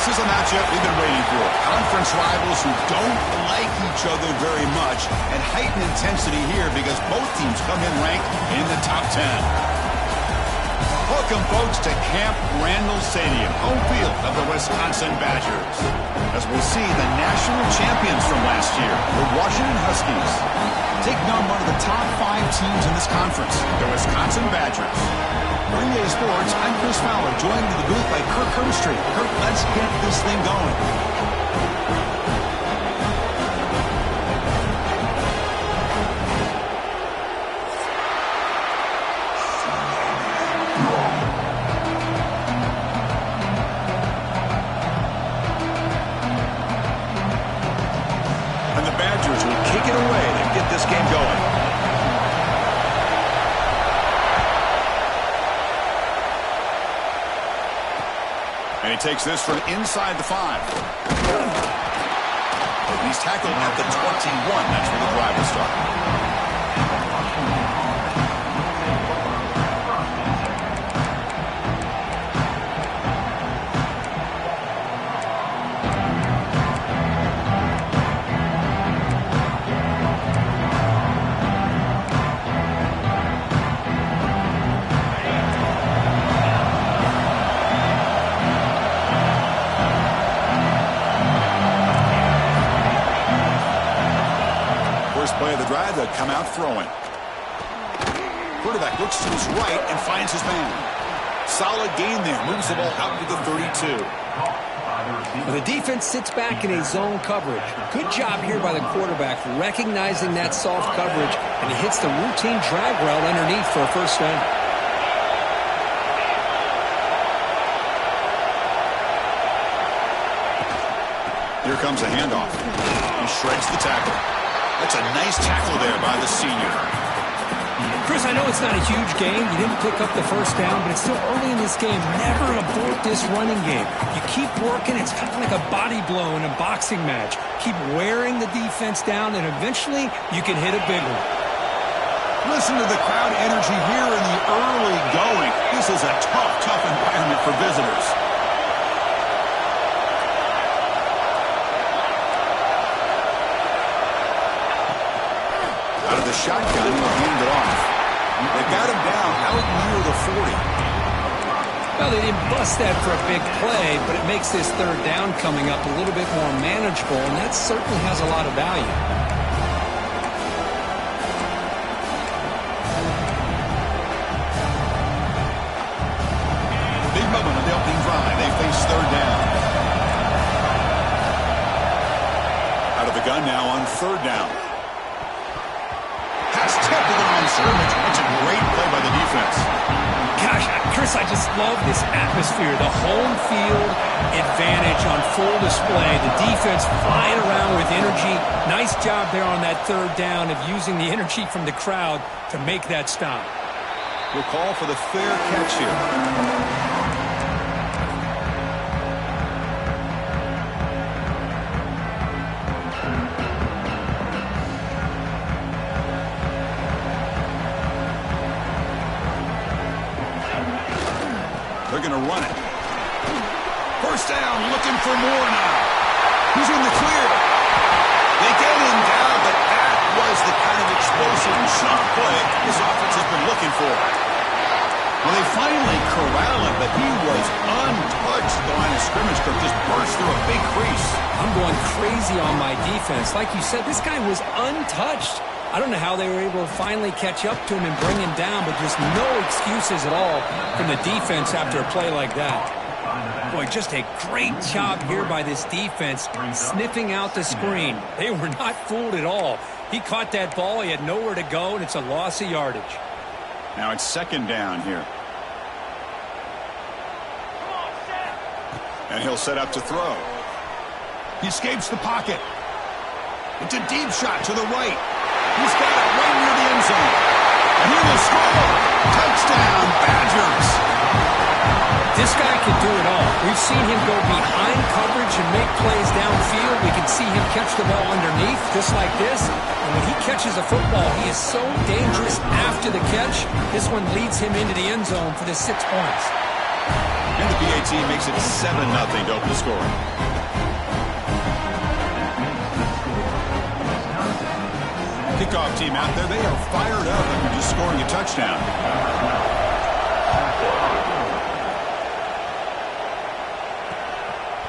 This is a matchup we've been waiting for. Conference rivals who don't like each other very much, and heightened intensity here because both teams come in ranked in the top 10. Welcome, folks, to Camp Randall Stadium, home field of the Wisconsin Badgers, as we see the national champions from last year, the Washington Huskies, taking on one of the top 5 teams in this conference, the Wisconsin Badgers. For EA Sports, I'm Chris Fowler, joined in the booth by Kirk Hermstreet. Kirk, let's get this thing going. And the Badgers will kick it away to get this game going. And he takes this from inside the 5. He's tackled at the 21. That's where the drive will start. Play of the drive, they'll come out throwing. Quarterback looks to his right and finds his man. Solid gain there. Moves the ball out to the 32. Well, the defense sits back in a zone coverage. Good job here by the quarterback recognizing that soft coverage, and he hits the routine drag route underneath for a first down. Here comes a handoff. He shreds the tackle. That's a nice tackle there by the senior. Chris, I know it's not a huge game. You didn't pick up the first down, but it's still early in this game. Never abort this running game. You keep working. It's kind of like a body blow in a boxing match. Keep wearing the defense down, and eventually you can hit a big one. Listen to the crowd energy here in the early going. This is a tough, tough environment for visitors. Out of the shotgun, he'll hand it off. They got him down out near the 40. Well, they didn't bust that for a big play, but it makes this third down coming up a little bit more manageable, and that certainly has a lot of value. Big moment on the opening drive. They face third down. Out of the gun now on third down. Tipped to the line of scrimmage. That's a great play by the defense. Gosh, Chris, I just love this atmosphere. The home field advantage on full display. The defense flying around with energy. Nice job there on that third down of using the energy from the crowd to make that stop. We'll call for the fair catch here. They're going to run it. First down, looking for more now. He's in the clear. They get him down, but that was the kind of explosive chunk play this offense has been looking for. Well, they finally corral him, but he was untouched at the line of scrimmage. Could just burst through a big crease. I'm going crazy on my defense. Like you said, this guy was untouched. I don't know how they were able to finally catch up to him and bring him down, but just no excuses at all from the defense after a play like that. Boy, just a great job here by this defense, sniffing out the screen. They were not fooled at all. He caught that ball, he had nowhere to go, and it's a loss of yardage. Now it's second down here. And he'll set up to throw. He escapes the pocket. It's a deep shot to the right. He's got it right near the end zone. And he will score. Touchdown, Badgers. This guy can do it all. We've seen him go behind coverage and make plays downfield. We can see him catch the ball underneath, just like this. And when he catches a football, he is so dangerous after the catch. This one leads him into the end zone for the 6 points. And the PAT makes it 7-0 to open the score. Kickoff team out there, they are fired up after just scoring a touchdown.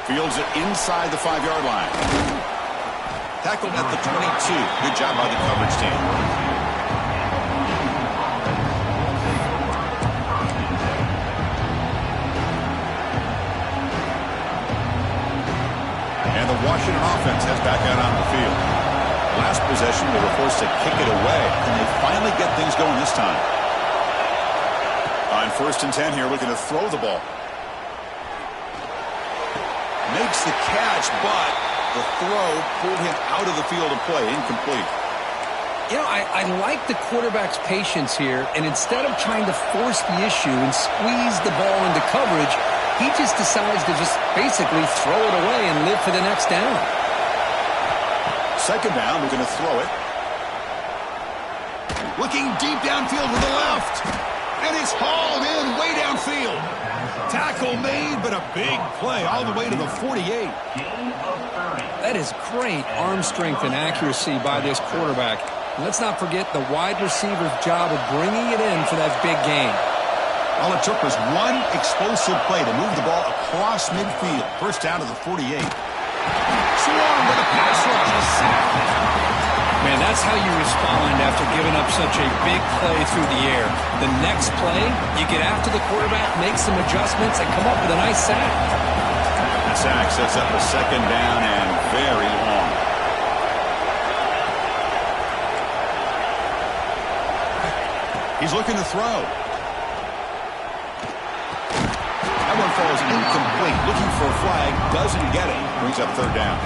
Fields it inside the 5-yard line. Tackled at the 22. Good job by the coverage team. And the Washington offense heads back out on the field. Last possession, they were forced to kick it away, and they finally get things going this time. On 1st and 10 here, looking to throw the ball. Makes the catch, but the throw pulled him out of the field of play, incomplete. You know, I like the quarterback's patience here, and instead of trying to force the issue and squeeze the ball into coverage, he just decides to just basically throw it away and live for the next down. 2nd down, we're going to throw it. Looking deep downfield to the left. And it's hauled in way downfield. Tackle made, but a big play all the way to the 48. That is great arm strength and accuracy by this quarterback. And let's not forget the wide receiver's job of bringing it in for that big game. All it took was one explosive play to move the ball across midfield. 1st down to the 48. Swarm with a pass rush, a sack. Man, that's how you respond after giving up such a big play through the air. The next play, you get after the quarterback, make some adjustments, and come up with a nice sack. The sack sets up a 2nd down and very long. He's looking to throw. That one falls incomplete. Looking for a flag, doesn't get it. Brings up 3rd down.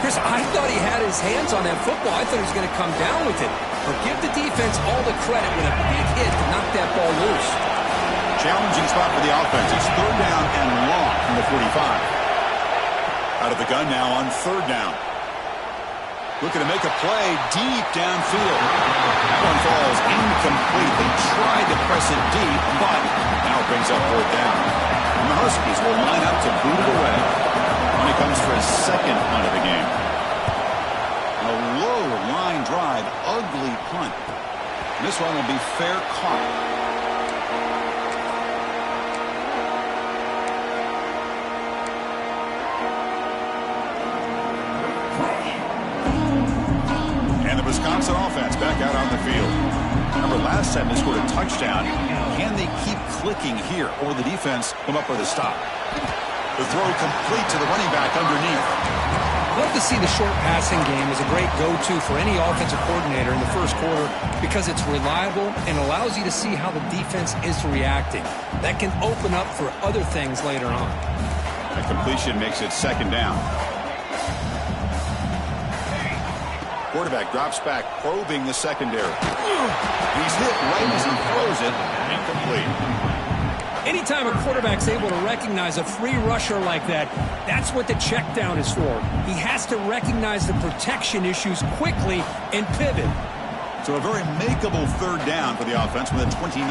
Chris, I thought he had his hands on that football. I thought he was going to come down with it. But give the defense all the credit with a big hit to knock that ball loose. Challenging spot for the offense. It's 3rd down and long from the 45. Out of the gun now on 3rd down. Looking to make a play deep downfield. That one falls incomplete. They tried to press it deep, but now it brings up 4th down. And the Huskies will line up to boot it away. When it comes for his 2nd punt of the game. A low line drive, ugly punt. And this one will be fair caught. And the Wisconsin offense back out on the field. Remember, last time they scored a touchdown. Can they keep clicking here, or the defense come up with a stop? The throw complete to the running back underneath. I'd love to see the short passing game as a great go-to for any offensive coordinator in the 1st quarter because it's reliable and allows you to see how the defense is reacting. That can open up for other things later on. That completion makes it 2nd down. Quarterback drops back, probing the secondary. He's hit right as he throws it. Incomplete. Anytime a quarterback's able to recognize a free rusher like that, that's what the check down is for. He has to recognize the protection issues quickly and pivot. So a very makeable 3rd down for the offense with a 29.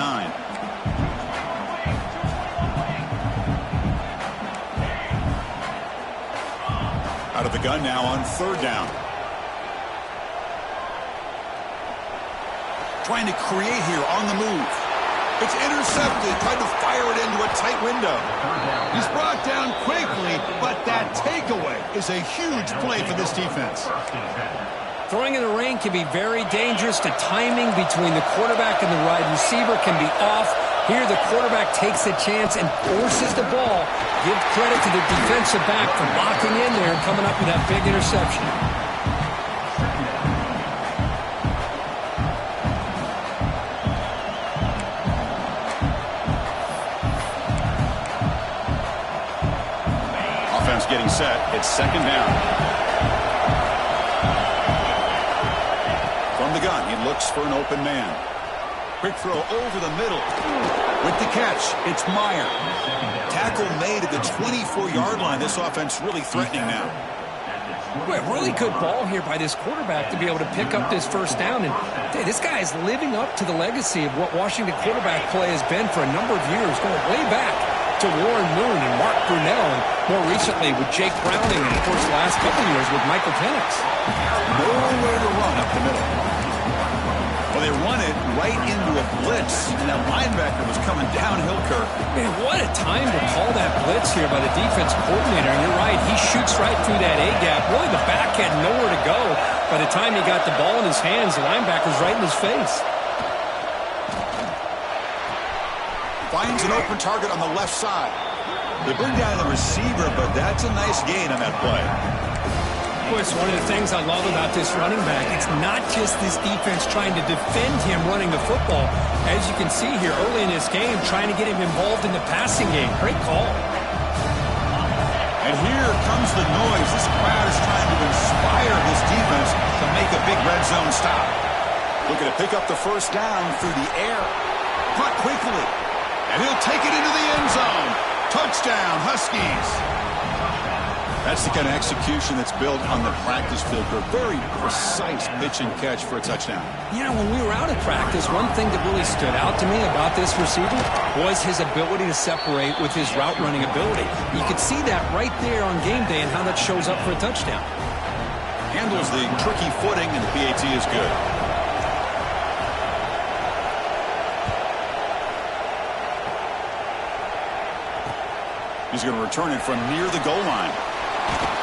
Out of the gun now on 3rd down. Trying to create here on the move. It's intercepted, trying to fire it into a tight window. He's brought down quickly, but that takeaway is a huge play for this defense. Throwing in the rain can be very dangerous. The timing between the quarterback and the wide receiver can be off. Here, the quarterback takes a chance and forces the ball. Give credit to the defensive back for locking in there and coming up with that big interception. Getting set. It's 2nd down. From the gun, he looks for an open man. Quick throw over the middle. With the catch, it's Meyer. Tackle made at the 24-yard line. This offense really threatening now. Boy, really good ball here by this quarterback to be able to pick up this 1st down. And hey, this guy is living up to the legacy of what Washington quarterback play has been for a number of years, going way back to to Warren Moon and Mark Brunell, and more recently with Jake Browning, and of course the last couple of years with Michael Penix. Nowhere to run up the middle. Well, they run it right into a blitz, and that linebacker was coming downhill, Kirk. Man, what a time to call that blitz here by the defense coordinator. And you're right, he shoots right through that A-gap. Really, the back had nowhere to go. By the time he got the ball in his hands, the linebacker's right in his face. Finds an open target on the left side. They bring down the receiver, but that's a nice gain on that play. Of course, one of the things I love about this running back, it's not just this defense trying to defend him running the football. As you can see here early in this game, trying to get him involved in the passing game. Great call. And here comes the noise. This crowd is trying to inspire this defense to make a big red zone stop. Looking to pick up the first down through the air. Caught quickly. And he'll take it into the end zone. Touchdown, Huskies. That's the kind of execution that's built on the practice field. A very precise pitch and catch for a touchdown. You know, when we were out at practice, one thing that really stood out to me about this receiver was his ability to separate with his route running ability. You could see that right there on game day and how that shows up for a touchdown. Handles the tricky footing, and the PAT is good. He's going to return it from near the goal line.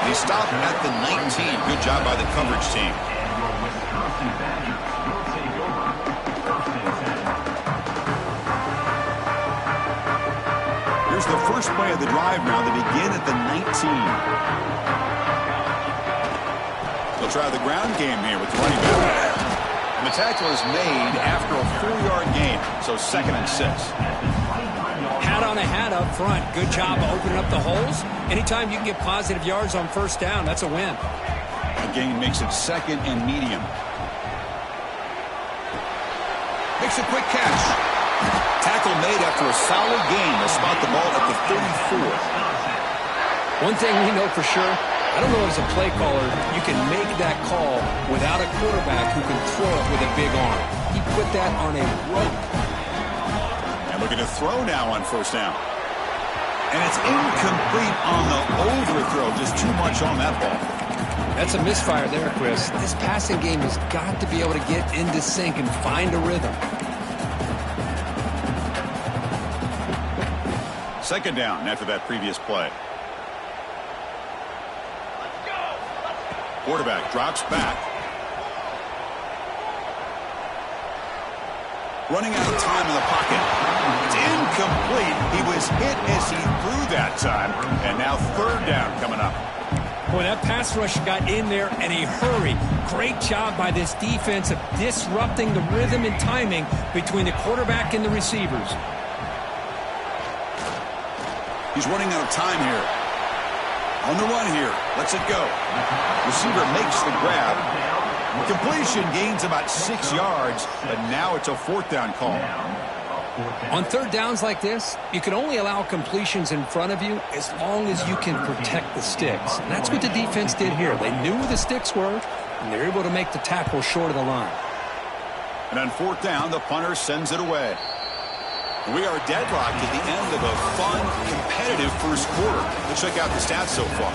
He stopped at the 19. Good job by the coverage team. Here's the first play of the drive now. They begin at the 19. They'll try the ground game here with the running back. And the tackle is made after a 4-yard gain, so 2nd and 6. Hat on a hat up front. Good job of opening up the holes. Anytime you can get positive yards on first down, that's a win. The gain makes it 2nd and medium. Makes a quick catch. Tackle made after a solid gain. They'll spot the ball at the 34. One thing we know for sure, I don't know as a play caller, you can make that call without a quarterback who can throw it with a big arm. He put that on a rope. Looking to throw now on first down. And it's incomplete on the overthrow. Just too much on that ball. That's a misfire there, Chris. This passing game has got to be able to get into sync and find a rhythm. 2nd down after that previous play. Quarterback drops back. Running out of time in the pocket. It's incomplete. He was hit as he threw that time. And now 3rd down coming up. Boy, that pass rush got in there in a hurry. Great job by this defense of disrupting the rhythm and timing between the quarterback and the receivers. He's running out of time here. On the run here. Lets it go. Receiver makes the grab. Completion gains about 6 yards, but now it's a 4th down call. On 3rd downs like this, you can only allow completions in front of you as long as you can protect the sticks. And that's what the defense did here. They knew where the sticks were, and they're able to make the tackle short of the line. And on 4th down, the punter sends it away. We are deadlocked at the end of a fun, competitive first quarter. Let's check out the stats so far.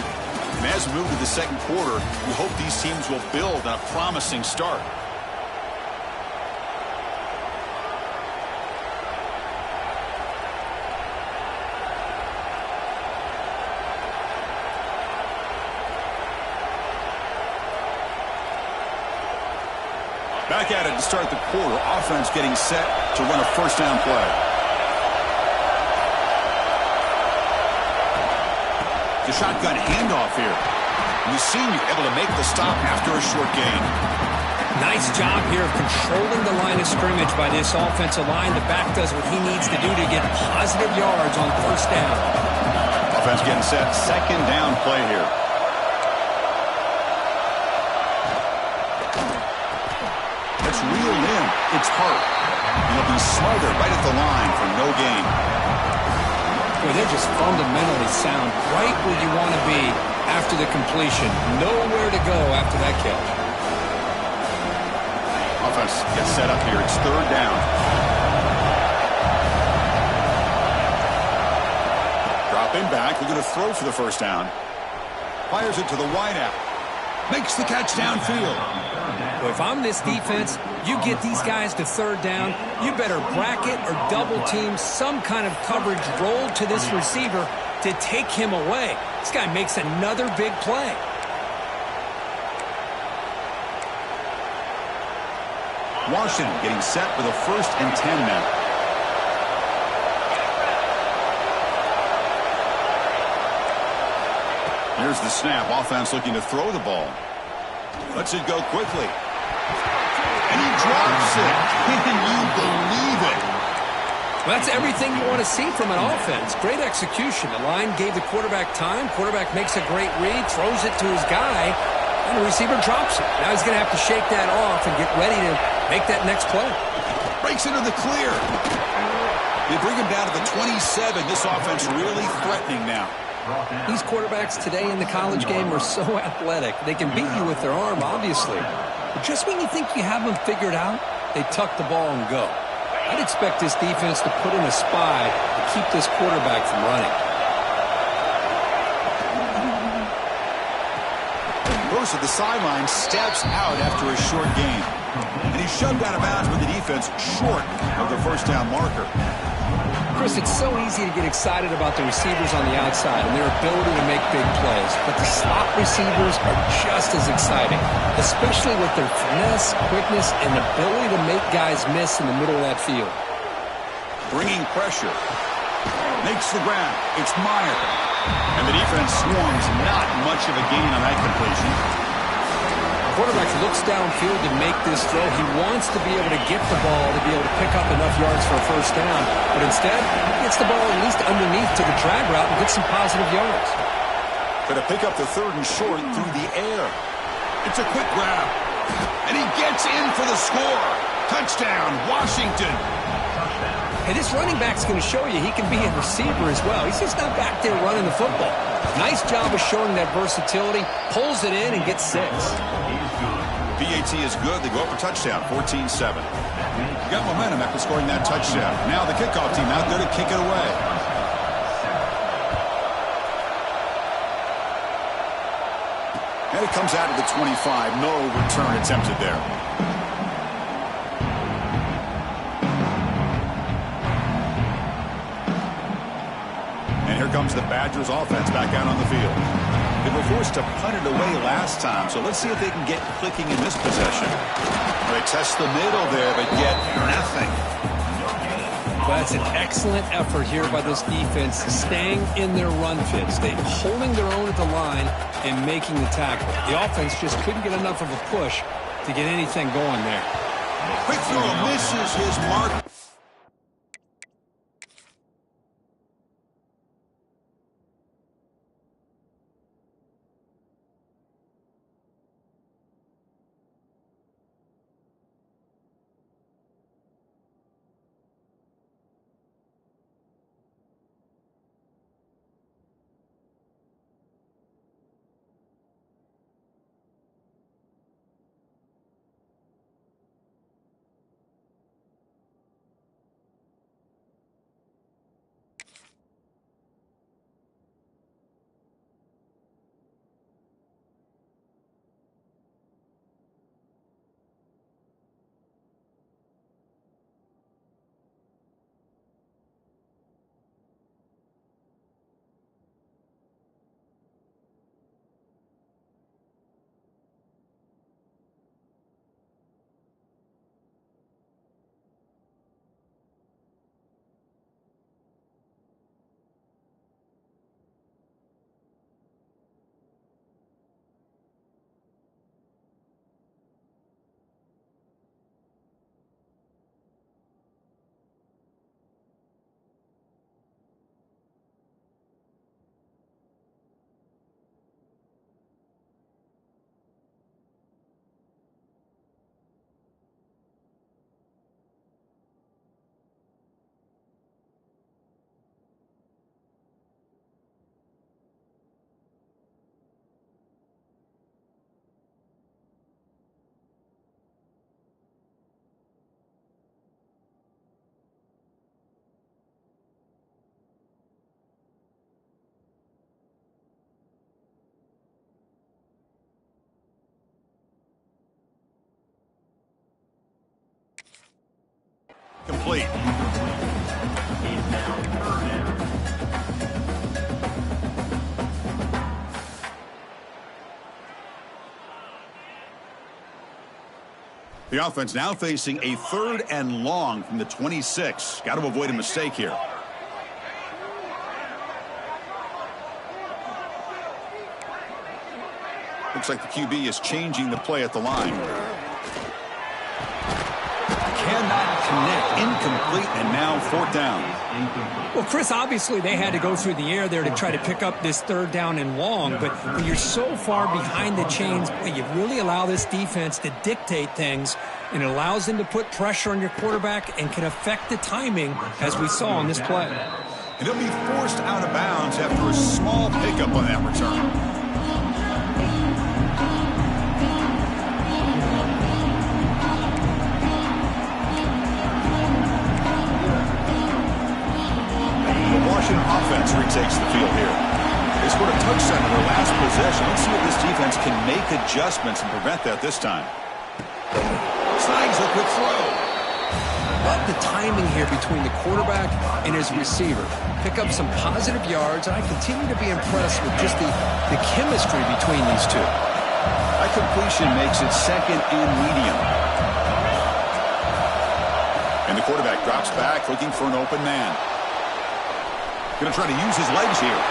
And as we move to the 2nd quarter, we hope these teams will build on a promising start. Back at it to start the quarter. Offense getting set to run a first down play. The shotgun handoff here. And the senior able to make the stop after a short gain. Nice job here of controlling the line of scrimmage by this offensive line. The back does what he needs to do to get positive yards on first down. Offense getting set. 2nd down play here. That's reeled in. It's hard. And he'll be smothered right at the line for no gain. Boy, they're just fundamentally sound, right where you want to be after the completion. Nowhere to go after that catch. Offense gets set up here. It's 3rd down. going to throw for the first down. Fires it to the wideout. Makes the catch downfield. Well, if I'm this defense, you get these guys to third down, you better bracket or double team some kind of coverage roll to this receiver to take him away. This guy makes another big play. Washington getting set with a 1st and 10 now. Here's the snap. Offense looking to throw the ball. Lets it go quickly. And he drops it. Can you believe it? Well, that's everything you want to see from an offense. Great execution. The line gave the quarterback time. Quarterback makes a great read, throws it to his guy, and the receiver drops it. Now he's going to have to shake that off and get ready to make that next play. Breaks into the clear. They bring him down to the 27. This offense really threatening now. These quarterbacks today in the college game are so athletic. They can beat you with their arm, obviously. But just when you think you have them figured out, they tuck the ball and go. I'd expect this defense to put in a spy to keep this quarterback from running. Goes to the sideline, steps out after a short gain. And he's shoved out of bounds with the defense short of the first down marker. Chris, it's so easy to get excited about the receivers on the outside and their ability to make big plays, but the slot receivers are just as exciting, especially with their finesse, quickness, and ability to make guys miss in the middle of that field. Bringing pressure. Makes the grab. It's Meyer. And the defense swarms. Not much of a gain on that completion. Quarterback looks downfield to make this throw. He wants to be able to get the ball to be able to pick up enough yards for a first down. But instead, he gets the ball at least underneath to the drag route and gets some positive yards. Going to pick up the 3rd and short through the air. It's a quick grab. And he gets in for the score. Touchdown, Washington. Hey, this running back's going to show you he can be a receiver as well. He's just not back there running the football. Nice job of showing that versatility. Pulls it in and gets 6. PAT is good. They go up a touchdown, 14-7. Got momentum after scoring that touchdown. Now the kickoff team out there to kick it away. And it comes out of the 25. No return attempted there. And here comes the Badgers offense back out on the field. They were forced to punt it away last time, so let's see if they can get clicking in this possession. They test the middle there, but get nothing. Well, that's an excellent effort here by this defense, staying in their run fits. They're holding their own at the line and making the tackle. The offense just couldn't get enough of a push to get anything going there. Quick throw misses his mark. incomplete. The offense now facing a 3rd and long from the 26. Got to avoid a mistake here. Looks like the QB is changing the play at the line. Cannot connect. Incomplete, and now 4th down. Well, Chris, obviously they had to go through the air there to try to pick up this 3rd down and long, but when you're so far behind the chains, you really allow this defense to dictate things, and it allows them to put pressure on your quarterback and can affect the timing, as we saw on this play. And he'll be forced out of bounds after a small pickup on that return. Offense retakes the field here. They scored a touchdown in their last possession. Let's see if this defense can make adjustments and prevent that this time. Slides a quick throw. Love the timing here between the quarterback and his receiver. Pick up some positive yards, and I continue to be impressed with just the chemistry between these two. That completion makes it 2nd and medium. And the quarterback drops back looking for an open man. Going to try to use his legs here.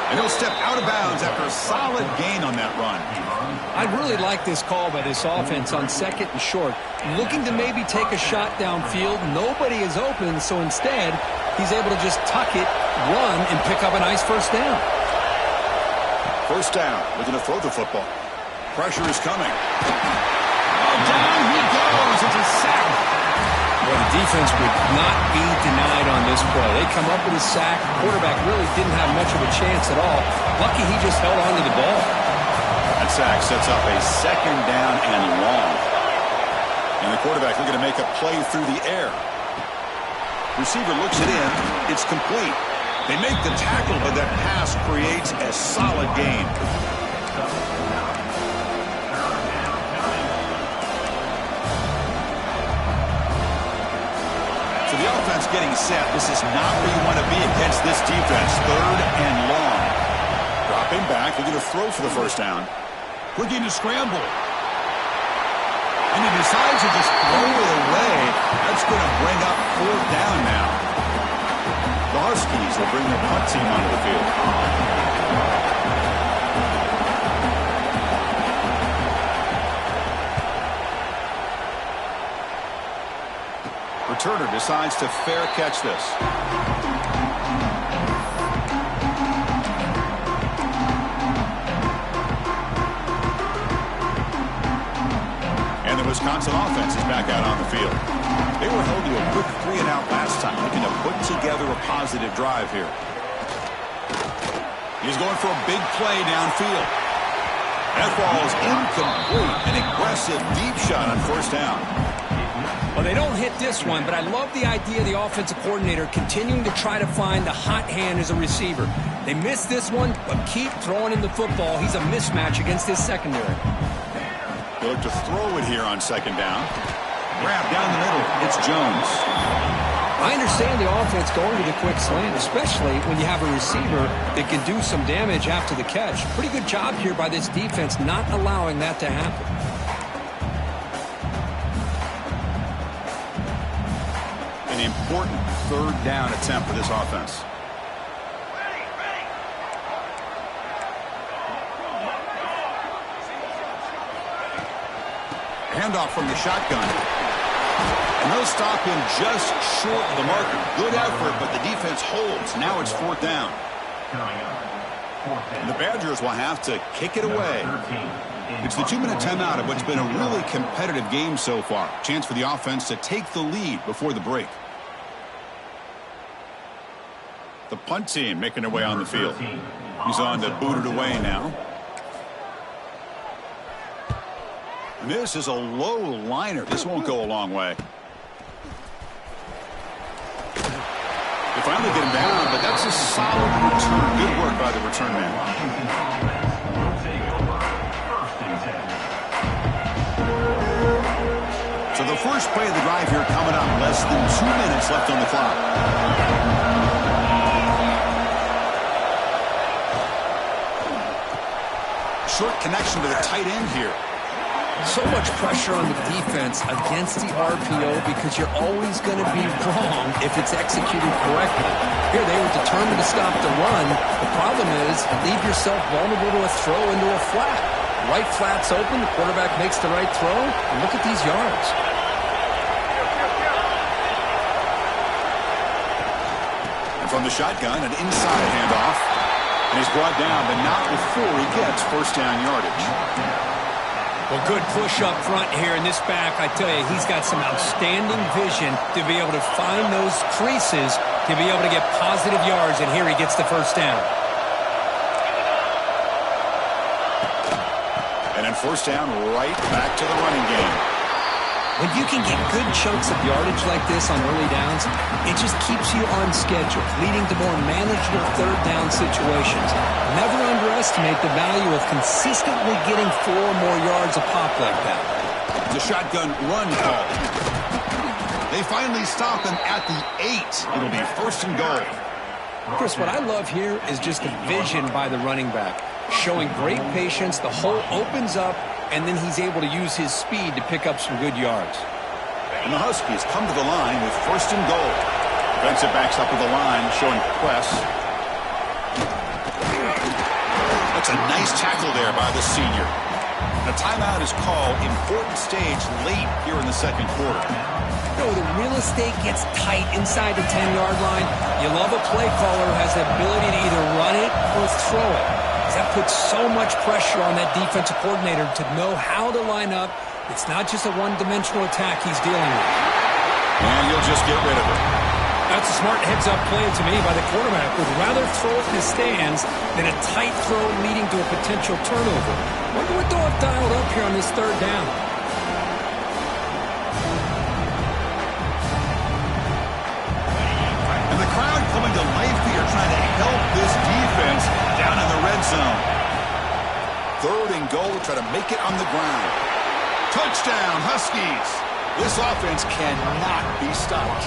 And he'll step out of bounds after a solid gain on that run. I really like this call by this offense on 2nd and short. Looking to maybe take a shot downfield. Nobody is open, so instead, he's able to just tuck it, run, and pick up a nice 1st down. 1st down. Looking to throw the football. Pressure is coming. Oh, down he goes. It's a sack. Well, the defense would not be denied on this play. They come up with a sack. The quarterback really didn't have much of a chance at all. Lucky he just held on to the ball. That sack sets up a 2nd down and long. And the quarterback looking to make a play through the air. Receiver looks it in. It's complete. They make the tackle, but that pass creates a solid gain. So the offense getting set. This is not where you want to be against this defense. 3rd and long. Dropping back. They're going to throw for the 1st down. Looking to scramble. And he decides to just throw it away. That's going to bring up 4th down now. The Huskies will bring their punt team onto the field. Returner decides to fair catch this. And the Wisconsin offense is back out on the field. They were held to a quick 3-and-out last time, looking to put together a positive drive here. He's going for a big play downfield. That ball is incomplete. An aggressive deep shot on 1st down. Well, they don't hit this one, but I love the idea of the offensive coordinator continuing to try to find the hot hand as a receiver. They missed this one, but keep throwing him the football. He's a mismatch against his secondary. They look to throw it here on 2nd down. Grab down the middle. It's Jones. I understand the offense going to the quick slant, especially when you have a receiver that can do some damage after the catch. Pretty good job here by this defense not allowing that to happen. An important 3rd down attempt for this offense. Handoff from the shotgun. And they'll stop him just short of the marker. Good effort, but the defense holds. Now it's 4th down. And the Badgers will have to kick it away. It's the 2-minute timeout of what's been a really competitive game so far. Chance for the offense to take the lead before the break. The punt team making their way on the field. He's on to boot it away now. And this is a low liner. This won't go a long way. They finally get him down, but that's a solid return. Good work by the return man. So So the first play of the drive here coming up. Less than 2 minutes left on the clock. Short connection to the tight end here. So much pressure on the defense against the RPO because you're always going to be wrong if it's executed correctly. Here they were determined to stop the run. The problem is you leave yourself vulnerable to a throw into a flat. Right flat's open, the quarterback makes the right throw, and look at these yards. And from the shotgun, an inside handoff. And he's brought down, but not before he gets first down yardage. Well, good push up front here in this back. I tell you, he's got some outstanding vision to be able to find those creases to be able to get positive yards, and here he gets the first down. And then first down, right back to the running game. When you can get good chunks of yardage like this on early downs, it just keeps you on schedule, leading to more manageable third down situations. Never underestimate the value of consistently getting 4 more yards a pop like that. The shotgun run call. They finally stop him at the 8. It'll be first and goal. Chris, what I love here is just the vision by the running back. Showing great patience, the hole opens up, and then he's able to use his speed to pick up some good yards. And the Huskies come to the line with first and goal. Defensive backs up with the line, showing press. That's a nice tackle there by the senior. The timeout is called. Important stage late here in the second quarter. You know, the real estate gets tight inside the 10-yard line. You love a play caller who has the ability to either run it or throw it. That puts so much pressure on that defensive coordinator to know how to line up. It's not just a one-dimensional attack he's dealing with. And he'll just get rid of it. That's a smart heads-up play to me by the quarterback. Would rather throw it in the stands than a tight throw leading to a potential turnover. Wonder what they'll have dialed up here on this third down. And the crowd coming to life here, trying to help this defense down in the red zone. Third and goal, try to make it on the ground. Touchdown, Huskies. This offense cannot be stopped.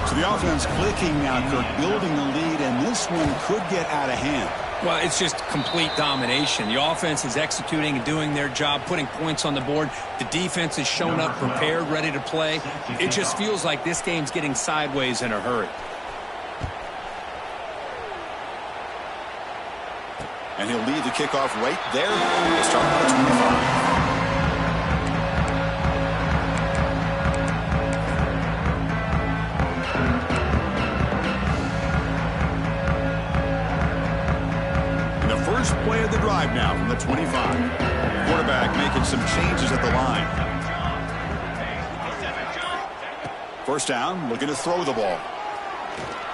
So the offense clicking now, Kirk, building the lead, and this one could get out of hand. Well, it's just complete domination. The offense is executing and doing their job, putting points on the board. The defense is showing up prepared, ready to play. It just feels like this game's getting sideways in a hurry. And he'll lead the kickoff right there. We'll start at 25. And the first play of the drive now from the 25. Quarterback making some changes at the line. First down, looking to throw the ball.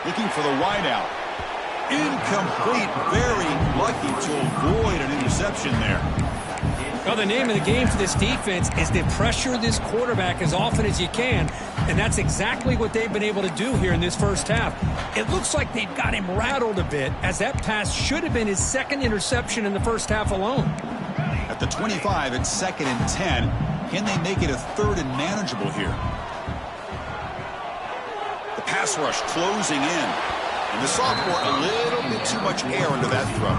Looking for the wideout. Incomplete, very lucky to avoid an interception there. Well, the name of the game for this defense is to pressure this quarterback as often as you can, and that's exactly what they've been able to do here in this first half. It looks like they've got him rattled a bit, as that pass should have been his second interception in the first half alone. At the 25, it's 2nd and 10. Can they make it a 3rd and manageable here? The pass rush closing in. And the sophomore, a little bit too much air under that throw.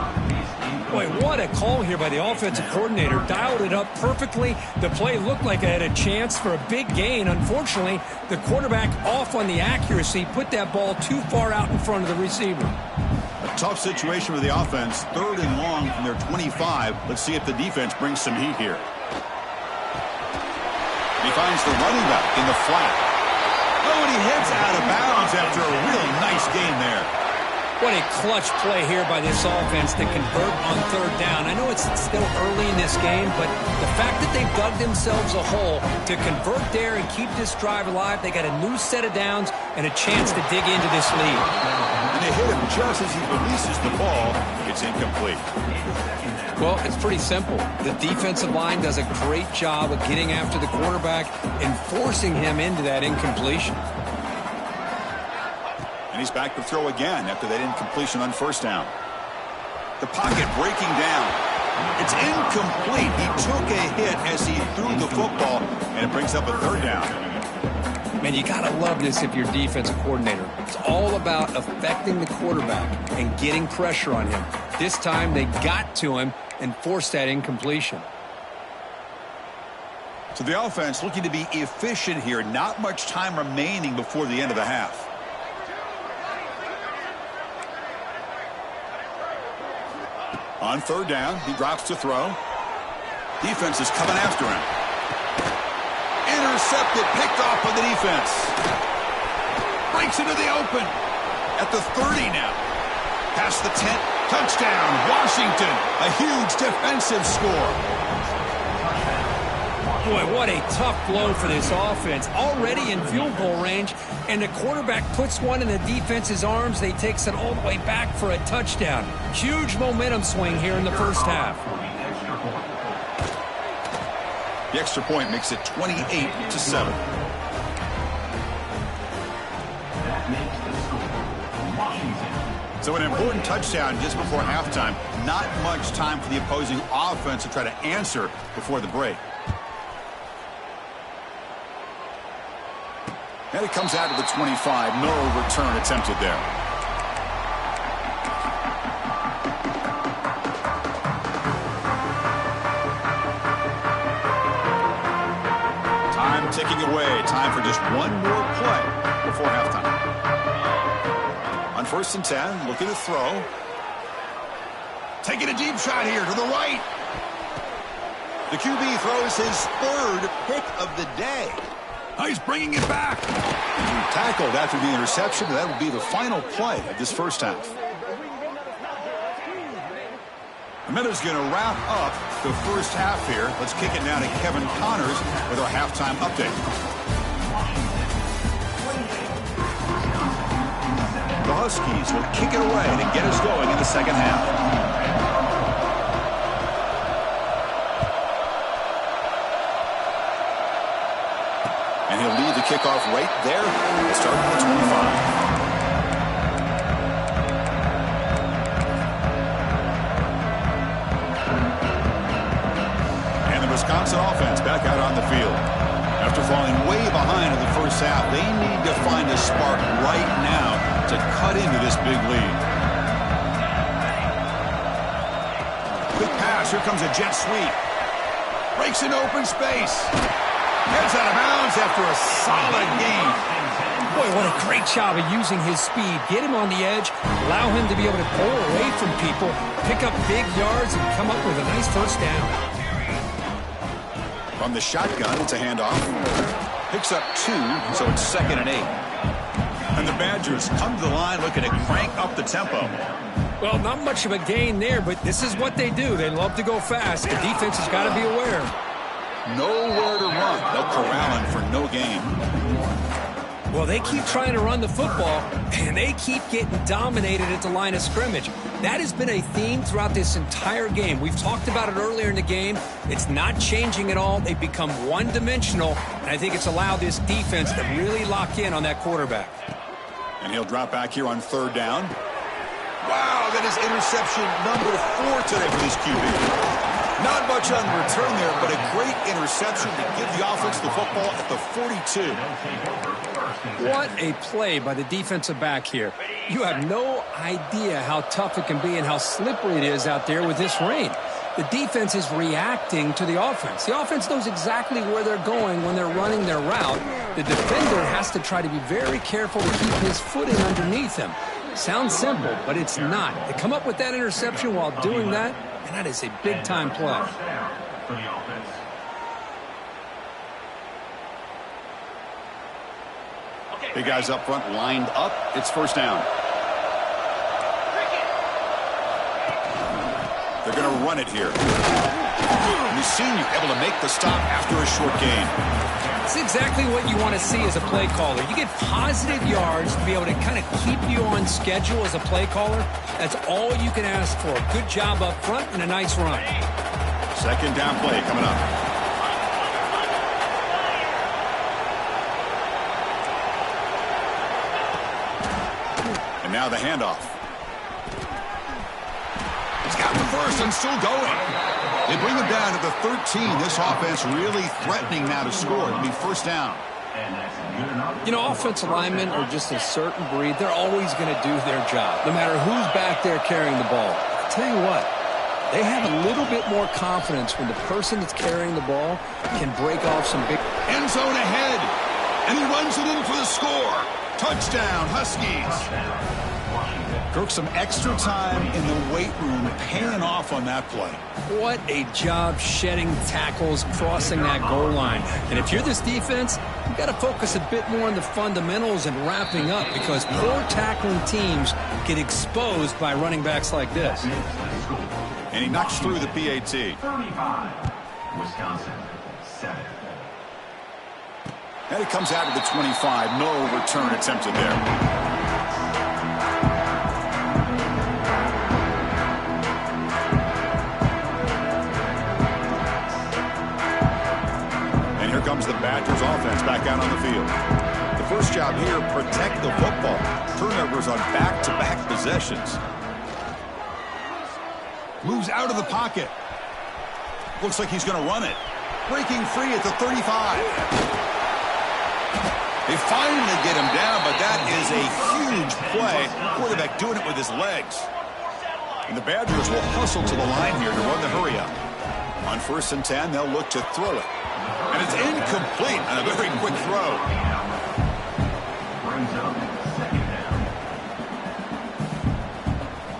Boy, what a call here by the offensive coordinator. Dialed it up perfectly. The play looked like it had a chance for a big gain. Unfortunately, the quarterback off on the accuracy, put that ball too far out in front of the receiver. A tough situation with the offense. 3rd and long from their 25. Let's see if the defense brings some heat here. He finds the running back in the flat. Oh, and he heads out of bounds after a really nice game there. What a clutch play here by this offense to convert on 3rd down. I know it's still early in this game, but the fact that they've dug themselves a hole to convert there and keep this drive alive, they got a new set of downs and a chance to dig into this lead. And they hit him just as he releases the ball. It's incomplete. Well, it's pretty simple. The defensive line does a great job of getting after the quarterback and forcing him into that incompletion. And he's back to throw again after that incompletion on first down. The pocket breaking down. It's incomplete. He took a hit as he threw the football, and it brings up a third down. Man, you got to love this if you're defensive coordinator. It's all about affecting the quarterback and getting pressure on him. This time they got to him and forced that incompletion. So the offense looking to be efficient here. Not much time remaining before the end of the half. On third down, he drops to throw. Defense is coming after him. Intercepted, picked off by the defense. Breaks into the open. At the 30 now. Past the 10. Touchdown, Washington. A huge defensive score. Boy, what a tough blow for this offense. Already in field goal range, and the quarterback puts one in the defense's arms. They takes it all the way back for a touchdown. Huge momentum swing here in the first half. The extra point makes it 28-7. So an important touchdown just before halftime. Not much time for the opposing offense to try to answer before the break. And it comes out to the 25. No return attempted there. Time ticking away. Time for just one more play before halftime. On 1st and 10, looking to throw. Taking a deep shot here to the right. The QB throws his 3rd pick of the day. Oh, he's bringing it back. Tackled after the interception. That will be the final play of this first half. The Miners going to wrap up the first half here. Let's kick it now to Kevin Connors with our halftime update. The Huskies will kick it away to get us going in the second half. And he'll lead the kickoff right there, starting at the 25. And the Wisconsin offense back out on the field. After falling way behind in the first half, they need to find a spark right now to cut into this big lead. Quick pass. Here comes a jet sweep. Breaks into open space. Heads out of bounds after a solid gain. Boy, what a great job of using his speed. Get him on the edge, allow him to be able to pull away from people, pick up big yards, and come up with a nice first down. From the shotgun, it's a handoff. Picks up 2, so it's 2nd and 8. And the Badgers come to the line looking to crank up the tempo. Well, not much of a gain there, but this is what they do. They love to go fast. The defense has got to be aware. Nowhere to run. They'll corral him for no gain. Well, they keep trying to run the football, and they keep getting dominated at the line of scrimmage. That has been a theme throughout this entire game. We've talked about it earlier in the game. It's not changing at all. They've become one-dimensional, and I think it's allowed this defense to really lock in on that quarterback. And he'll drop back here on 3rd down. Wow, that is interception number 4 today for this QB. Not much on return there, but a great interception to give the offense the football at the 42. What a play by the defensive back here. You have no idea how tough it can be and how slippery it is out there with this rain. The defense is reacting to the offense. The offense knows exactly where they're going when they're running their route. The defender has to try to be very careful to keep his footing underneath him. Sounds simple, but it's not. They come up with that interception while doing that, and that is a big-time play. Big guys up front lined up. It's 1st down. They're going to run it here. And the senior able to make the stop after a short gain. It's exactly what you want to see as a play caller. You get positive yards to be able to kind of keep you on schedule as a play caller. That's all you can ask for. Good job up front and a nice run. 2nd down play coming up. And now the handoff. He's got the first and still going. They bring him down to the 13. This offense really threatening now to score. It'll be first down. You know, offensive linemen are just a certain breed. They're always going to do their job, no matter who's back there carrying the ball. I'll tell you what, they have a little bit more confidence when the person that's carrying the ball can break off some big... End zone ahead, and he runs it in for the score. Touchdown, Huskies. Took some extra time in the weight room paying off on that play. What a job shedding tackles, crossing that goal line. And if you're this defense, you've got to focus a bit more on the fundamentals and wrapping up, because poor tackling teams get exposed by running backs like this. And he knocks through the PAT. 35, Wisconsin, 7. And it comes out to the 25. No return attempted there. Comes the Badgers offense back out on the field. The first job here, protect the football. Turnovers on back-to-back possessions. Moves out of the pocket. Looks like he's going to run it. Breaking free at the 35. They finally get him down, but that is a huge play. Quarterback doing it with his legs. And the Badgers will hustle to the line here to run the hurry up. On 1st and 10, they'll look to throw it. And it's incomplete on a very quick throw.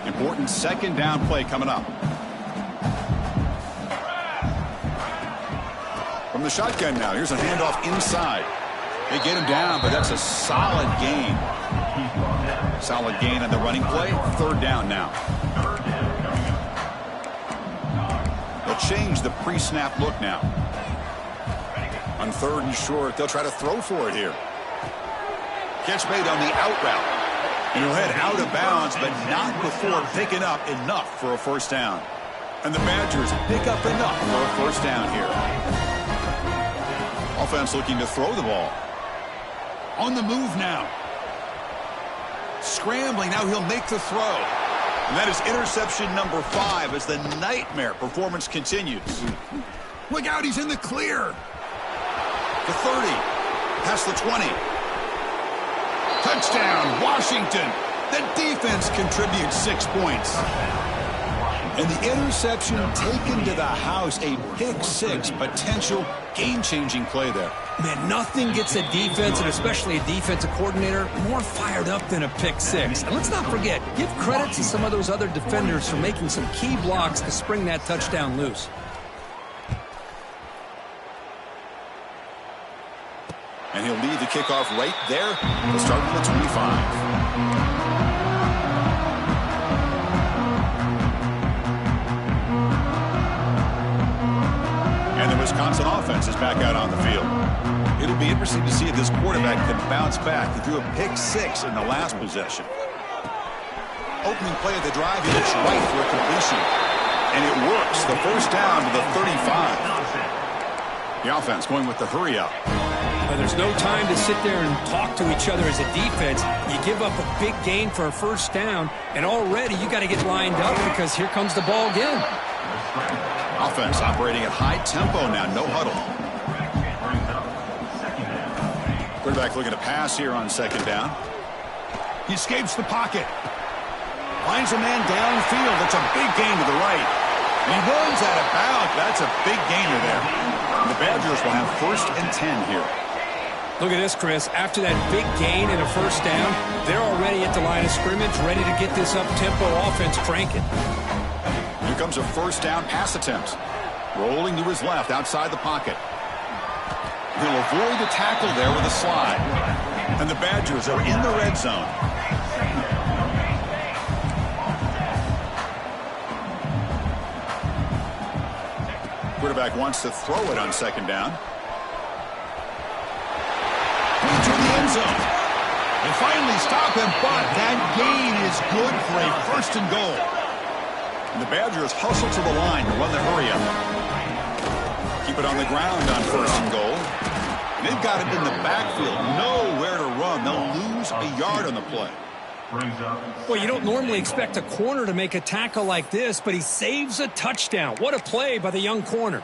Important second down play coming up. From the shotgun now, here's a handoff inside. They get him down, but that's a solid gain. Solid gain on the running play. 3rd down now. They'll change the pre-snap look now. On 3rd and short, they'll try to throw for it here. Catch made on the out route. And he'll head out of bounds, but not before picking up enough for a first down. And the Badgers pick up enough for a first down here. Offense looking to throw the ball. On the move now. Scrambling, now he'll make the throw. And that is interception number 5 as the nightmare performance continues. Look out, he's in the clear. The 30, past the 20. Touchdown, Washington. The defense contributes 6 points. And the interception taken to the house, a pick 6, potential game-changing play there. Man, nothing gets a defense, and especially a defensive coordinator, more fired up than a pick 6. And let's not forget, give credit to some of those other defenders for making some key blocks to spring that touchdown loose. And he'll lead the kickoff right there. He'll start from the 25. And the Wisconsin offense is back out on the field. It'll be interesting to see if this quarterback can bounce back. He threw a pick 6 in the last possession. Opening play of the drive, he looks right for a completion. And it works. The first down to the 35. The offense going with the hurry up. But there's no time to sit there and talk to each other as a defense. You give up a big gain for a first down, and already you got to get lined up because here comes the ball again. Offense operating at high tempo now, no huddle. Quarterback looking to pass here on 2nd down. He escapes the pocket. Finds a man downfield. That's a big gain to the right. And he runs out of bounds. That's a big gainer there. And the Badgers will have 1st and 10 here. Look at this, Chris. After that big gain and a first down, they're already at the line of scrimmage, ready to get this up-tempo offense cranking. Here comes a first down pass attempt. Rolling to his left outside the pocket. He'll avoid the tackle there with a slide. And the Badgers are in the red zone. Quarterback wants to throw it on 2nd down. Into the end zone. They finally stop him, but that gain is good for a 1st and goal. And the Badgers hustle to the line to run the hurry up. Keep it on the ground on 1st and goal. They've got him in the backfield. Nowhere to run. They'll lose a yard on the play. Brings up. Well, you don't normally expect a corner to make a tackle like this, but he saves a touchdown. What a play by the young corner.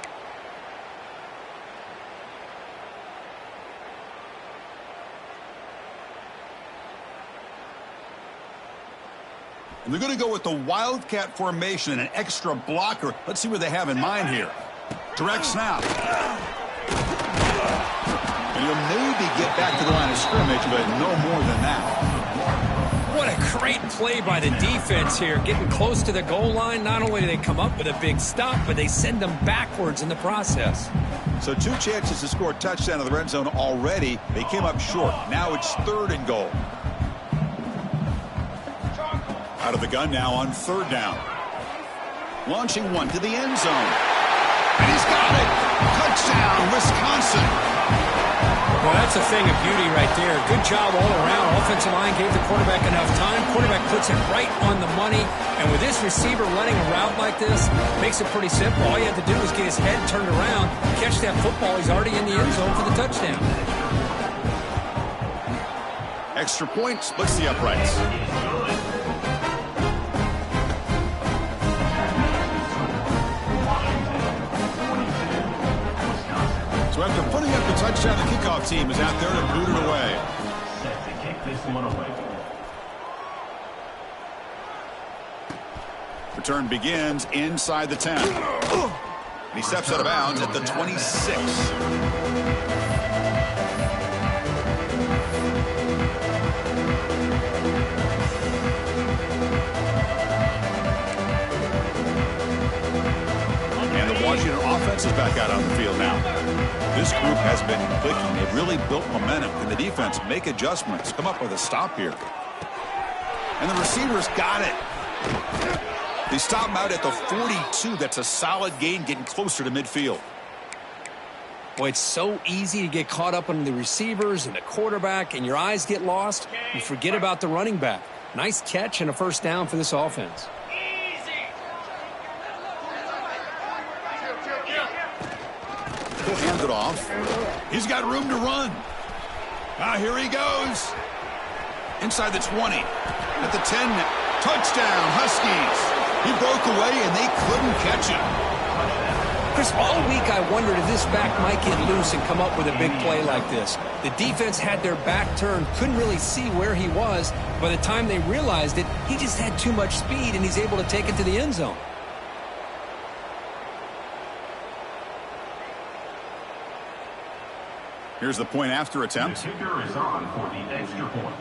And they're going to go with the Wildcat formation and an extra blocker. Let's see what they have in mind here. Direct snap. And he'll maybe get back to the line of scrimmage, but no more than that. What a great play by the defense here. Getting close to the goal line, not only do they come up with a big stop, but they send them backwards in the process. So 2 chances to score a touchdown in the red zone already. They came up short. Now it's 3rd and goal. Out of the gun now on 3rd down. Launching one to the end zone. And he's got it. Touchdown, Wisconsin. Well, that's a thing of beauty right there. Good job all around. Offensive line gave the quarterback enough time. Quarterback puts it right on the money. And with this receiver running a route like this, makes it pretty simple. All you have to do is get his head turned around, catch that football. He's already in the end zone for the touchdown. Extra point splits the uprights. So after putting up the touchdown, the kickoff team is out there to boot it away. Set to kick this one away. Return begins inside the 10. He steps out of bounds at the 26. And the Washington offense is back out on the field now. This group has been clicking. They've really built momentum. Can the defense make adjustments? Come up with a stop here. And the receivers got it. They stop him out at the 42. That's a solid gain, getting closer to midfield. Boy, it's so easy to get caught up on the receivers and the quarterback, and your eyes get lost. You forget about the running back. Nice catch and a 1st down for this offense. He'll hand it off. He's got room to run. Here he goes. Inside the 20. At the 10. Touchdown, Huskies. He broke away, and they couldn't catch him. Chris, all week I wondered if this back might get loose and come up with a big play like this. The defense had their back turned, couldn't really see where he was. By the time they realized it, he just had too much speed, and he's able to take it to the end zone. Here's the point after attempt. The kicker is on for the extra point.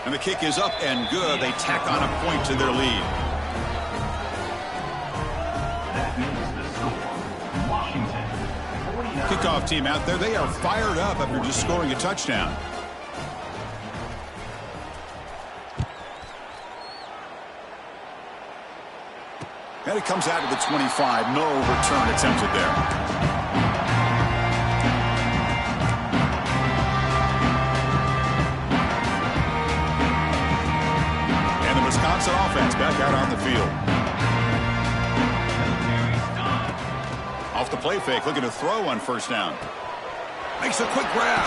And the kick is up and good. They tack on a point to their lead. That means the score. Washington. Kickoff team out there. They are fired up after just scoring a touchdown. And it comes out to the 25. No return attempted there. Wisconsin offense back out on the field. Off the play fake, looking to throw on 1st down. Makes a quick grab.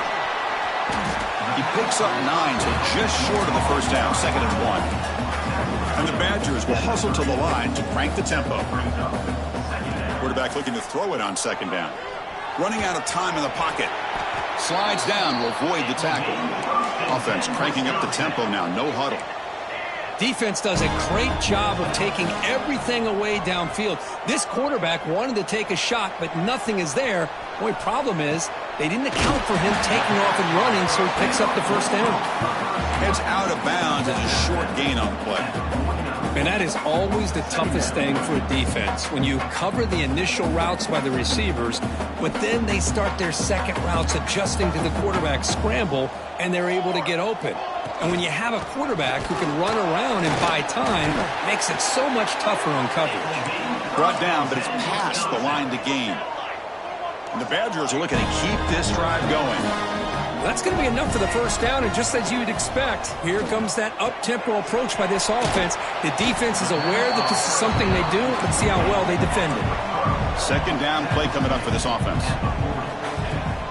He picks up 9, so just short of the 1st down, 2nd and 1. And the Badgers will hustle to the line to crank the tempo. Quarterback looking to throw it on 2nd down. Running out of time in the pocket. Slides down to avoid the tackle. Offense cranking up the tempo now, no huddle. Defense does a great job of taking everything away downfield. This quarterback wanted to take a shot, but nothing is there. Boy, problem is they didn't account for him taking off and running, so he picks up the 1st down. It's out of bounds and a short gain on the play. And that is always the toughest thing for a defense, when you cover the initial routes by the receivers, but then they start their second routes adjusting to the quarterback's scramble, and they're able to get open. And when you have a quarterback who can run around and buy time, it makes it so much tougher on coverage. Brought down, but it's past the line to gain. And the Badgers are looking to keep this drive going. That's going to be enough for the 1st down, and just as you'd expect, here comes that up-tempo approach by this offense. The defense is aware that this is something they do. Let's see how well they defend it. 2nd down play coming up for this offense.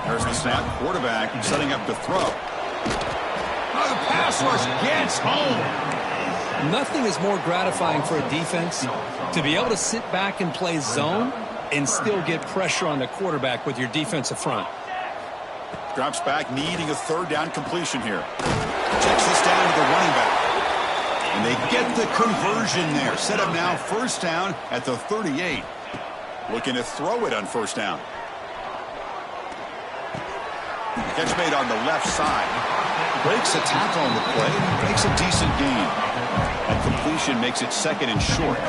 They're There's the snap. Quarterback setting up to throw. Oh, the pass rush gets home. Nothing is more gratifying for a defense to be able to sit back and play zone and still get pressure on the quarterback with your defensive front. Drops back, needing a third down completion here. Checks this down to the running back. And they get the conversion there. Set up now first down at the 38. Looking to throw it on first down. Catch made on the left side. Breaks a tackle on the play. Makes a decent gain. That completion makes it second and short.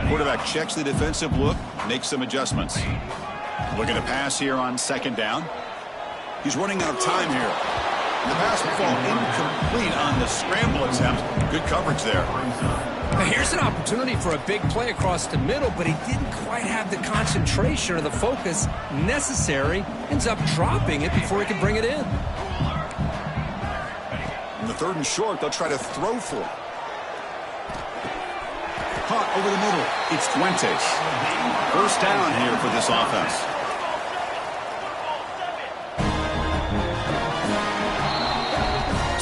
Quarterback checks the defensive look. Makes some adjustments. Looking to pass here on second down. He's running out of time here. The pass will fall incomplete on the scramble attempt. Good coverage there. Now here's an opportunity for a big play across the middle, but he didn't quite have the concentration or the focus necessary. Ends up dropping it before he can bring it in. In the third and short, they'll try to throw for it. Caught over the middle. It's Fuentes. First down here for this offense.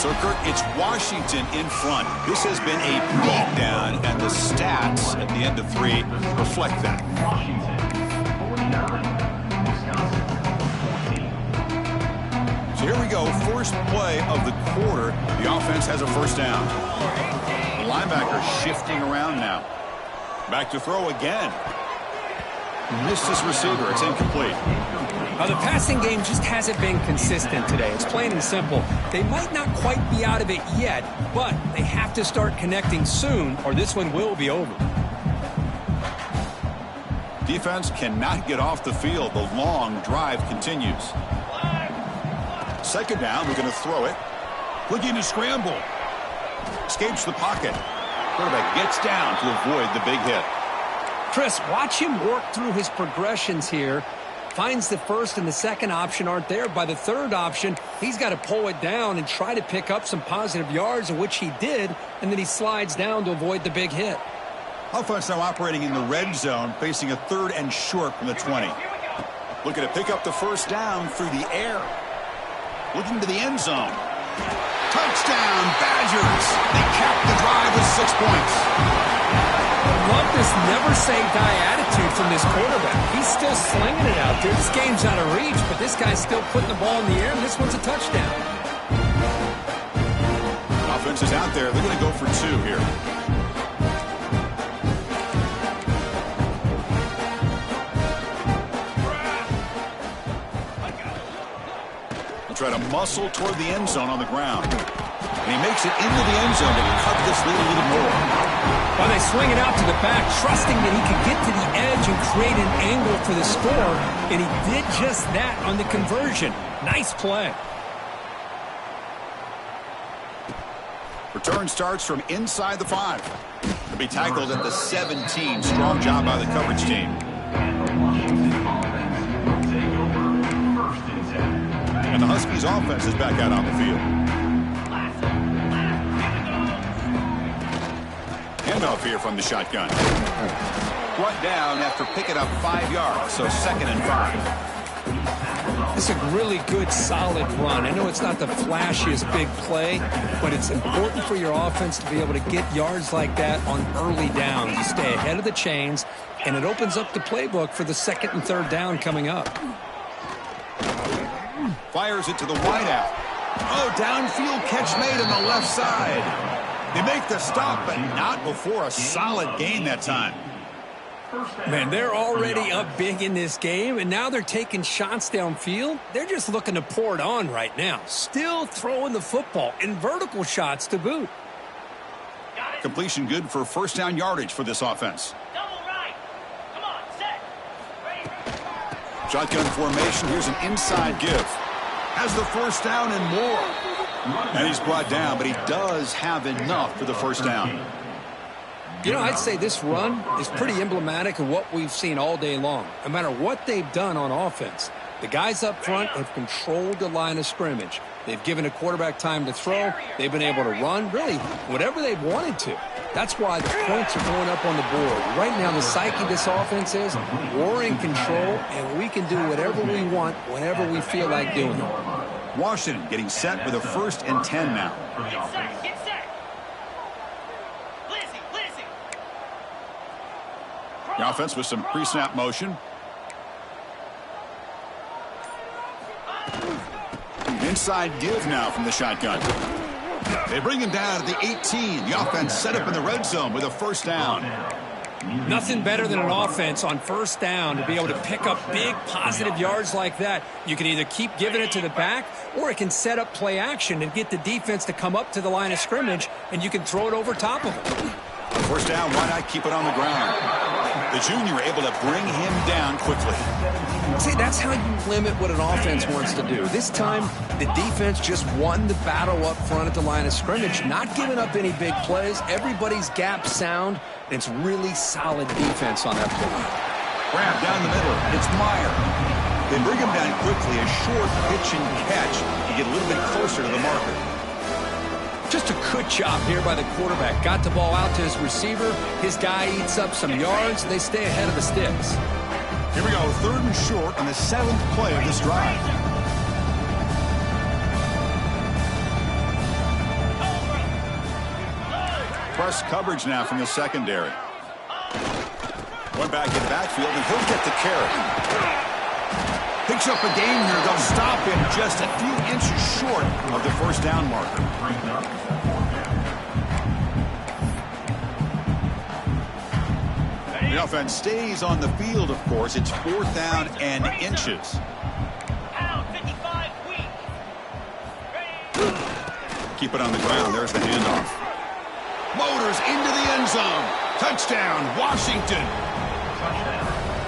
So, Kirk, it's Washington in front. This has been a beatdown, and the stats at the end of 3 reflect that. So here we go, first play of the quarter. The offense has a first down. The linebacker shifting around now. Back to throw again. Missed his receiver. It's incomplete. The passing game just hasn't been consistent today. It's plain and simple. They might not quite be out of it yet, but they have to start connecting soon or this one will be over. Defense cannot get off the field. The long drive continues. Second down, we're going to throw it. Looking to scramble. Escapes the pocket. Quarterback gets down to avoid the big hit. Chris, watch him work through his progressions here. Finds the first and the second option aren't there. By the third option, he's got to pull it down and try to pick up some positive yards, of which he did, and then he slides down to avoid the big hit. Offense now operating in the red zone, facing a third and short from the 20. Looking to pick up the first down through the air. Looking to the end zone. Touchdown, Badgers! They cap the drive with 6 points. Love this never-say-die attitude from this quarterback. He's still slinging it out there. This game's out of reach, but this guy's still putting the ball in the air, and this one's a touchdown. Offense is out there. They're going to go for 2 here. They'll try to muscle toward the end zone on the ground. And he makes it into the end zone to cut this lead a little more. Well, they swing it out to the back, trusting that he could get to the edge and create an angle for the score, and he did just that on the conversion. Nice play. Return starts from inside the 5. He'll be tackled at the 17. Strong job by the coverage team. And the Huskies offense is back out on the field. Handoff here from the shotgun. Brought down after picking up 5 yards, so 2nd and 5. It's a really good, solid run. I know it's not the flashiest big play, but it's important for your offense to be able to get yards like that on early downs. You stay ahead of the chains, and it opens up the playbook for the 2nd and 3rd down coming up. Fires it to the wideout. Oh, downfield catch made on the left side. They make the stop, but not before a solid gain that time. Man, they're already up big in this game, and now they're taking shots downfield. They're just looking to pour it on right now. Still throwing the football, and vertical shots to boot. Completion good for first down yardage for this offense. Double right. Come on, set. Shotgun formation. Here's an inside give. Has the first down and more. And he's brought down, but he does have enough for the first down. You know, I'd say this run is pretty emblematic of what we've seen all day long. No matter what they've done on offense, the guys up front have controlled the line of scrimmage. They've given a quarterback time to throw. They've been able to run, really, whatever they've wanted to. That's why the points are going up on the board. Right now, the psyche of this offense is we're in control, and we can do whatever we want whenever we feel like doing it. Washington getting set with a 1st and 10 now. Get set, get set. Lizzie. The offense with some pre-snap motion. Inside give now from the shotgun. They bring him down at the 18. The offense set up in the red zone with a 1st down. Nothing better than an offense on 1st down to be able to pick up big positive yards like that. You can either keep giving it to the back, or it can set up play action and get the defense to come up to the line of scrimmage, and you can throw it over top of them. 1st down, why not keep it on the ground? The junior able to bring him down quickly. See, that's how you limit what an offense wants to do. This time, the defense just won the battle up front at the line of scrimmage, not giving up any big plays. Everybody's gap sound, and it's really solid defense on that play. Grab down the middle. It's Meyer. They bring him down quickly. A short pitch and catch to get a little bit closer to the marker. Just a good job here by the quarterback. Got the ball out to his receiver. His guy eats up some yards. They stay ahead of the sticks. Here we go, 3rd and short on the 7th play of this drive. Press coverage now from the secondary. One back in backfield, and he'll get the carry. Picks up a gain here. They'll stop him just a few inches short of the 1st down marker. The offense stays on the field, of course. It's 4th down and inches. Out, 55 weak. Keep it on the ground. There's the handoff. Motors into the end zone. Touchdown, Washington.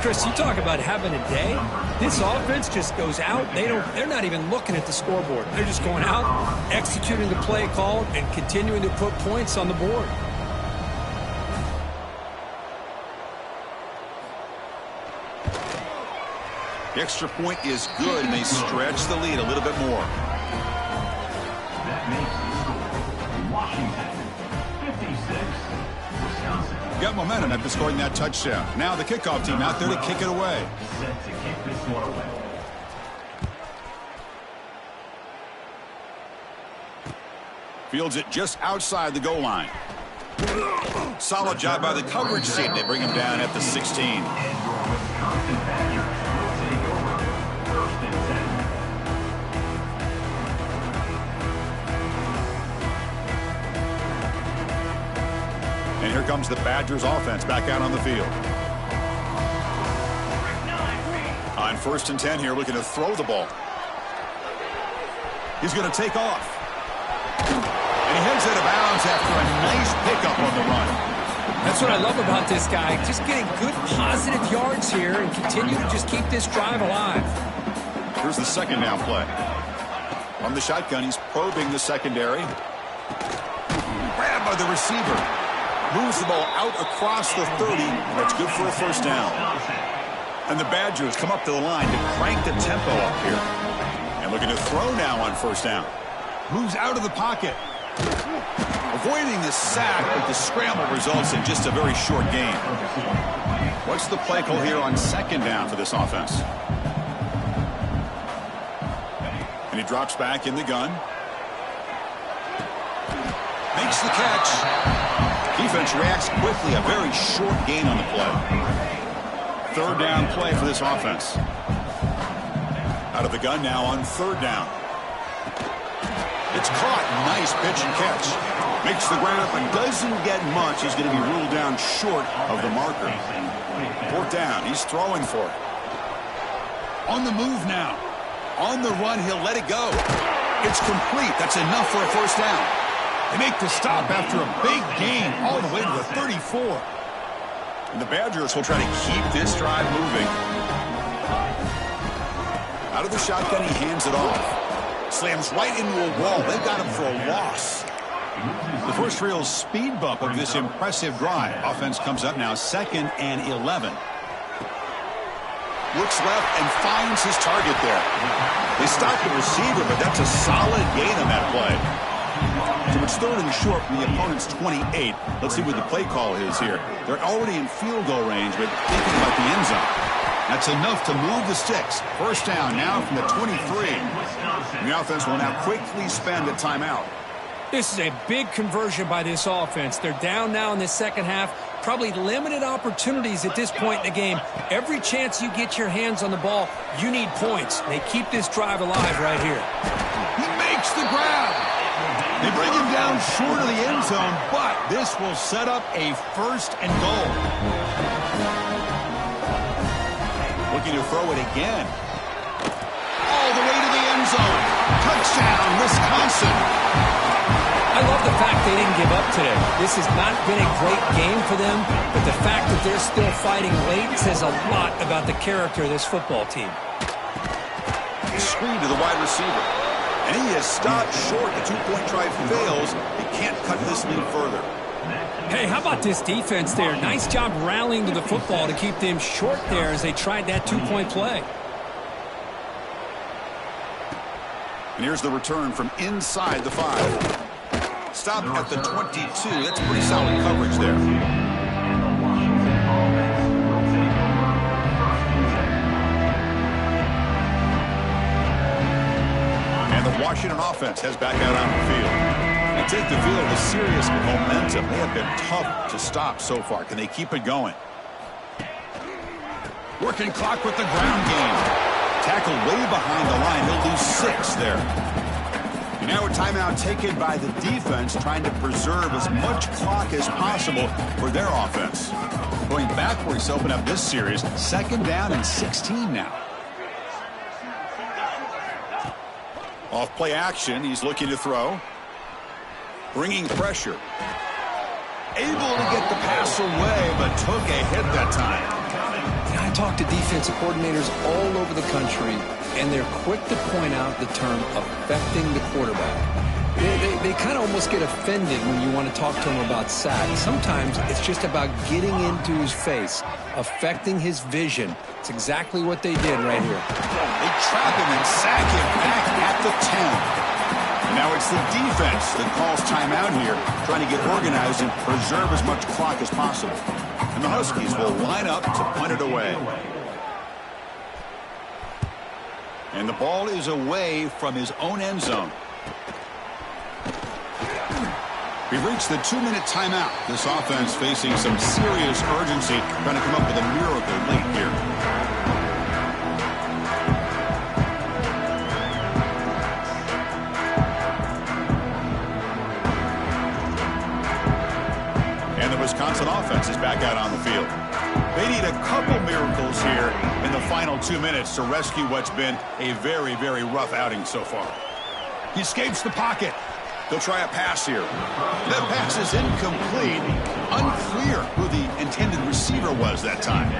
Chris, you talk about having a day. This offense just goes out. They're not even looking at the scoreboard. They're just going out, executing the play call, and continuing to put points on the board. The extra point is good, and they stretch the lead a little bit more. That makes the score Washington 56, Wisconsin. Got momentum after scoring that touchdown. Now the kickoff team out there to kick it away. Set to kick this one away. Fields it just outside the goal line. Solid job by the coverage team. They bring him down at the 16. And your Wisconsin Badgers will take over 1st and 10. And here comes the Badgers offense back out on the field. On 1st and 10 here, looking to throw the ball. He's going to take off. And he heads out of bounds after a nice pickup on the run. That's what I love about this guy. Just getting good positive yards here and continue to just keep this drive alive. Here's the 2nd down play. On the shotgun, he's probing the secondary. Grabbed by the receiver. Moves the ball out across the 30. That's good for a 1st down. And the Badgers come up to the line to crank the tempo up here. And looking to throw now on 1st down. Moves out of the pocket. Avoiding the sack, but the scramble results in just a very short gain. What's the play call here on 2nd down for this offense? And he drops back in the gun. Makes the catch. Defense reacts quickly. A very short gain on the play. 3rd down play for this offense. Out of the gun now on 3rd down. It's caught. Nice pitch and catch. Makes the ground, but doesn't get much. He's going to be ruled down short of the marker. 4th down. He's throwing for it. On the move now. On the run, he'll let it go. It's complete. That's enough for a 1st down. They make the stop after a big gain all the way to the 34. And the Badgers will try to keep this drive moving. Out of the shotgun, he hands it off. Slams right into a wall. They've got him for a loss. The first real speed bump of this impressive drive. Offense comes up now 2nd and 11. looks left and finds his target there. They stopped the receiver, but that's a solid gain on that play. So it's third and short from the opponent's 28. Let's see what the play call is here. They're already in field goal range, but thinking about the end zone. That's enough to move the sticks. First down now from the 23. And the offense will now quickly spend a timeout. This is a big conversion by this offense. They're down now in the second half. Probably limited opportunities at this point in the game. Every chance you get your hands on the ball, you need points. They keep this drive alive right here. He makes the grab. They bring him down short of the end zone, but this will set up a first and goal. Looking to throw it again. All the way to the end zone. Touchdown, Wisconsin. I love the fact they didn't give up today. This has not been a great game for them, but the fact that they're still fighting late says a lot about the character of this football team. Screen to the wide receiver. And he is stopped short. The two-point try fails. He can't cut this lead further. Hey, how about this defense there? Nice job rallying to the football to keep them short there as they tried that two-point play. And here's the return from inside the 5. Stop at the 22. That's pretty solid coverage there. And the Washington offense heads back out on the field. They take the field with serious momentum. They have been tough to stop so far. Can they keep it going? Working clock with the ground game. Tackle way behind the line. He'll lose 6 there. And now a timeout taken by the defense, trying to preserve as much clock as possible for their offense. Going backwards to open up this series, 2nd down and 16 now. Off play action, he's looking to throw. Bringing pressure. Able to get the pass away, but took a hit that time. I talk to defensive coordinators all over the country, and they're quick to point out the term affecting the quarterback. They kind of almost get offended when you want to talk to them about sacks. Sometimes it's just about getting into his face, affecting his vision. It's exactly what they did right here. They trap him and sack him back at the 10. And now it's the defense that calls timeout here, trying to get organized and preserve as much clock as possible. And the Huskies will line up to punt it away. And the ball is away from his own end zone. We've reached the 2-minute timeout. This offense facing some serious urgency, trying to come up with a miracle late here. And the Wisconsin offense is back out on the field. They need a couple miracles here in the final 2 minutes to rescue what's been a very, very rough outing so far. He escapes the pocket. They'll try a pass here. That pass is incomplete. Unclear who the intended receiver was that time.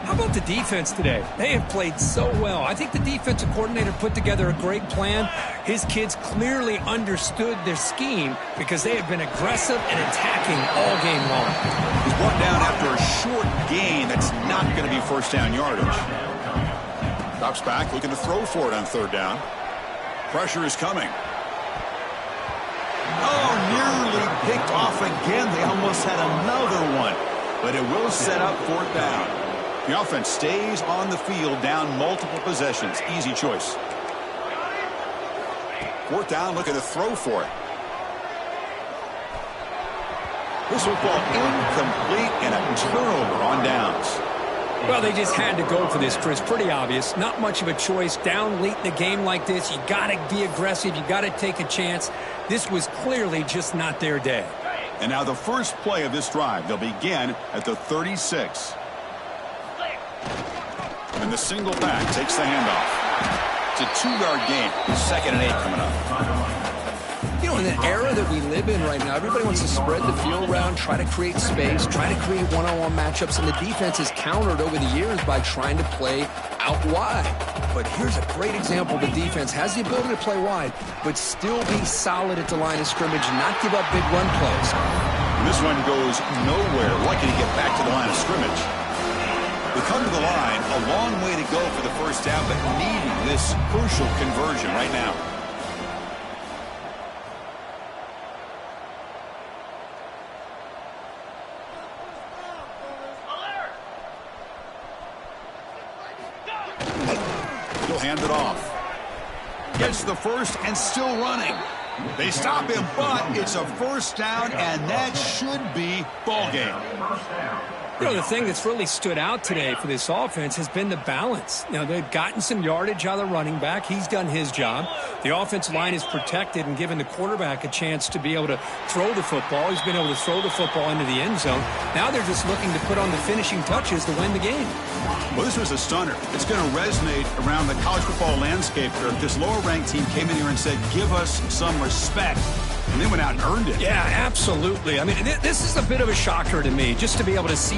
How about the defense today? They have played so well. I think the defensive coordinator put together a great plan. His kids clearly understood their scheme because they have been aggressive and attacking all game long. He's brought down after a short gain that's not going to be first down yardage. Drops back, looking to throw for it on 3rd down. Pressure is coming. Oh, nearly picked off again. They almost had another one, but it will set up 4th down. The offense stays on the field, down multiple possessions. Easy choice. 4th down, looking to throw for it. This will fall incomplete and a turnover on downs. Well, they just had to go for this, Chris. Pretty obvious. Not much of a choice. Down late in the game like this, you got to be aggressive. You got to take a chance. This was clearly just not their day. And now the first play of this drive. They'll begin at the 36. And the single back takes the handoff. It's a 2-yard gain. 2nd and 8 coming up. You know, in the era that we live in right now, everybody wants to spread the field around, try to create space, try to create one-on-one matchups, and the defense has countered over the years by trying to play out wide. But here's a great example. The defense has the ability to play wide, but still be solid at the line of scrimmage and not give up big run plays. And this one goes nowhere. Lucky to get back to the line of scrimmage. The They come to the line, a long way to go for the first down, but needing this crucial conversion right now. He'll hand it off. Gets the first and still running. They stop him, but it's a first down, and that should be ball game. You know, the thing that's really stood out today for this offense has been the balance. You know, they've gotten some yardage out of the running back. He's done his job. The offensive line is protected and given the quarterback a chance to be able to throw the football. He's been able to throw the football into the end zone. Now they're just looking to put on the finishing touches to win the game. Well, this was a stunner. It's going to resonate around the college football landscape where this lower-ranked team came in here and said, give us some respect. And they went out and earned it. Yeah, absolutely. I mean, this is a bit of a shocker to me, just to be able to see